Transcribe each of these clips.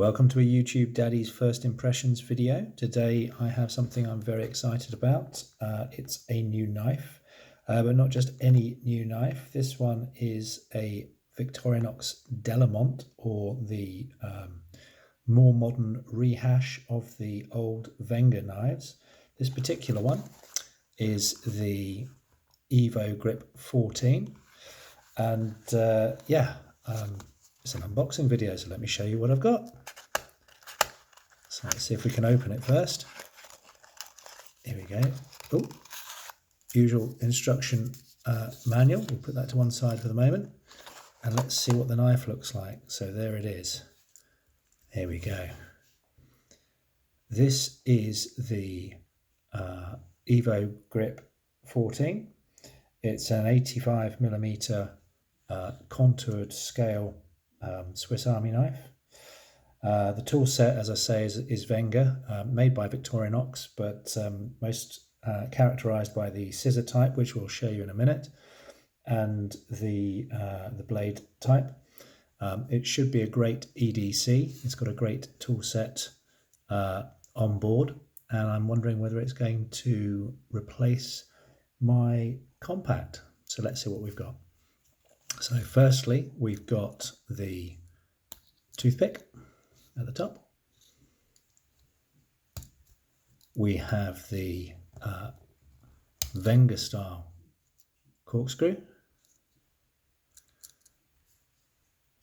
Welcome to a YouTube Daddy's First Impressions video. Today I have something I'm very excited about. It's a new knife, but not just any new knife. This one is a Victorinox Delamont, or the more modern rehash of the old Wenger knives. This particular one is the evogrip 14, and it's an unboxing video, so let me show you what I've got. So let's see if we can open it first. Here we go. Oh, usual instruction manual. We'll put that to one side for the moment, and let's see what the knife looks like. So there it is. Here we go. This is the evogrip 14. It's an 85mm contoured scale Swiss Army knife. The tool set, as I say, is Wenger, made by Victorinox, but most characterized by the scissor type, which we'll show you in a minute, and the blade type. It should be a great EDC. It's got a great tool set on board, and I'm wondering whether it's going to replace my compact. So let's see what we've got. So firstly, we've got the toothpick at the top. We have the Wenger style corkscrew,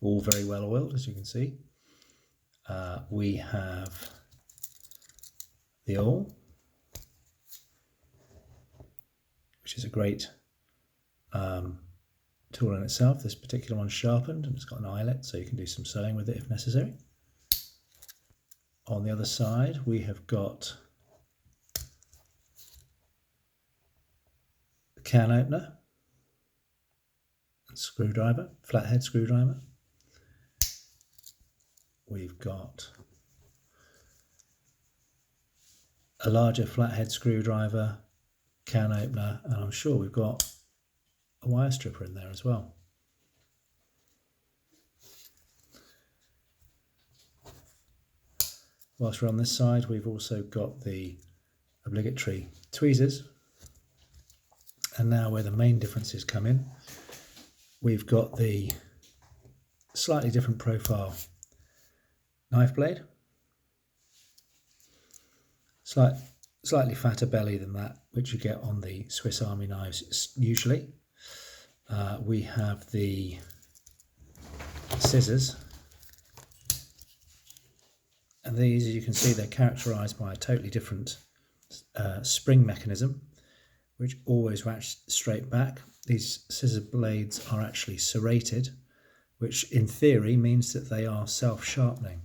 all very well oiled, as you can see. We have the awl, which is a great tool in itself. This particular one's sharpened and it's got an eyelet, so you can do some sewing with it if necessary. On the other side, we have got the can opener, and screwdriver, flathead screwdriver. We've got a larger flathead screwdriver, can opener, and I'm sure we've got a wire stripper in there as well. Whilst we're on this side, we've also got the obligatory tweezers. And now where the main differences come in, we've got the slightly different profile knife blade. Slightly fatter belly than that which you get on the Swiss Army knives usually. We have the scissors, and these, as you can see, they're characterized by a totally different spring mechanism, which always ratchets straight back. These scissor blades are actually serrated, which in theory means that they are self-sharpening,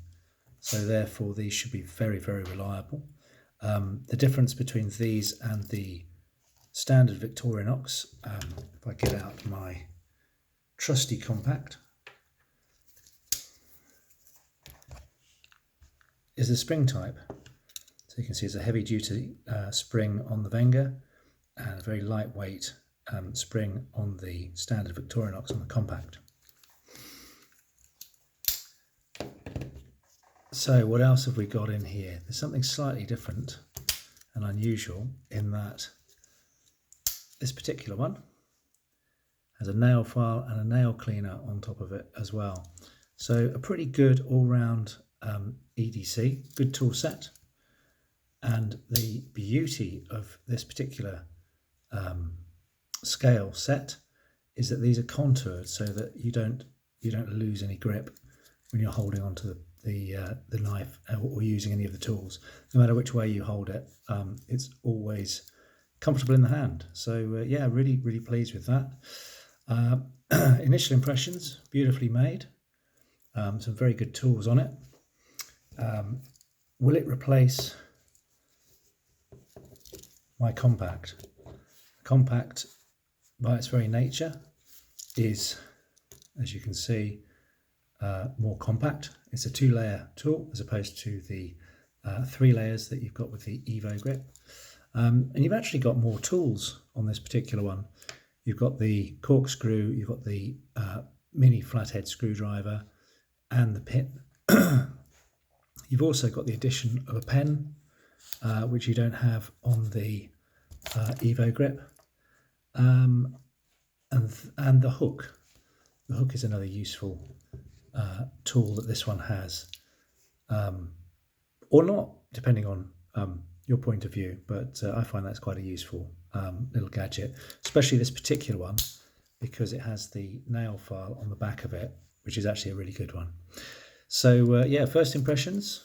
so therefore these should be very, very reliable. The difference between these and the standard Victorinox, if I get out my trusty compact, is the spring type. So you can see it's a heavy duty spring on the Wenger and a very lightweight spring on the standard Victorinox on the compact. So what else have we got in here? There's something slightly different and unusual in that this particular one has a nail file and a nail cleaner on top of it as well. So a pretty good all-round EDC, good tool set. And the beauty of this particular scale set is that these are contoured so that you don't lose any grip when you're holding onto the knife or using any of the tools. No matter which way you hold it, it's always comfortable in the hand. So yeah, really pleased with that. Initial impressions, beautifully made. Some very good tools on it. Will it replace my compact? Compact, by its very nature, is, as you can see, more compact. It's a 2-layer tool as opposed to the 3 layers that you've got with the evogrip. And you've actually got more tools on this particular one. You've got the corkscrew, you've got the mini flathead screwdriver, and the pin. You've also got the addition of a pen, which you don't have on the evogrip, and the hook. The hook is another useful tool that this one has, or not, depending on your point of view, but I find that's quite a useful little gadget, especially this particular one, because it has the nail file on the back of it, which is actually a really good one. So yeah, first impressions,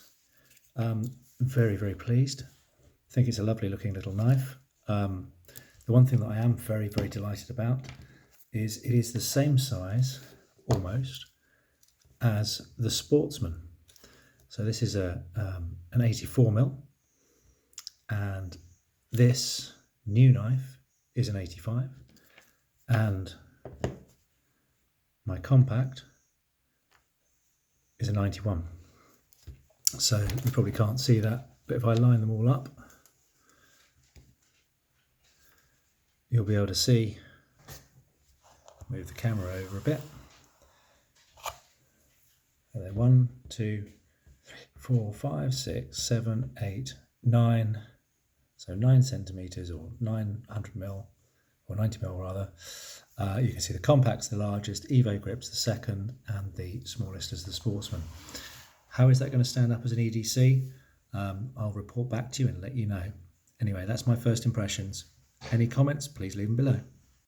very, very pleased. I think it's a lovely looking little knife. The one thing that I am very, very delighted about is it is the same size, almost, as the Sportsman. So this is an 84mm, and this new knife is an 85, and my compact is a 91. So you probably can't see that, but if I line them all up, you'll be able to see. Move the camera over a bit. And then 1, 2, 3, 4, 5, 6, 7, 8, 9. So 9 centimeters, or 900mm, or 90mm rather. You can see the compact's the largest, evogrip's the second, and the smallest is the Sportsman. How is that going to stand up as an EDC? I'll report back to you and let you know. Anyway, that's my first impressions. Any comments, please leave them below.